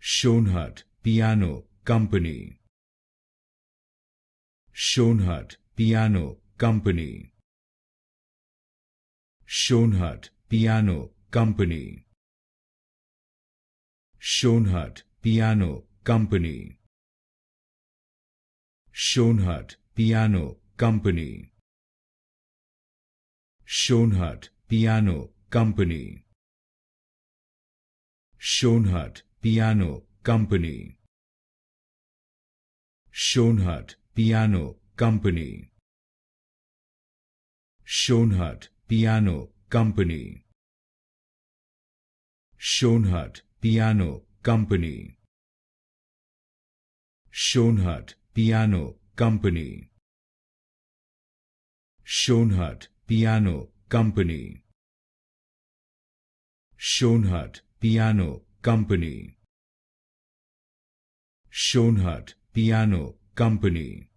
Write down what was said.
Schoenhut Piano Company. Schoenhut Piano Company. Schoenhut Piano Company. Schoenhut Piano Company. Schoenhut Piano Company. Schoenhut Piano Company. Schoenhut Piano Company. Schoenhut Piano Company. Schoenhut Piano Company. Schoenhut Piano Company. Schoenhut Piano Company. Schoenhut Piano Company. Schoenhut Piano Company. Schoenhut Piano Company.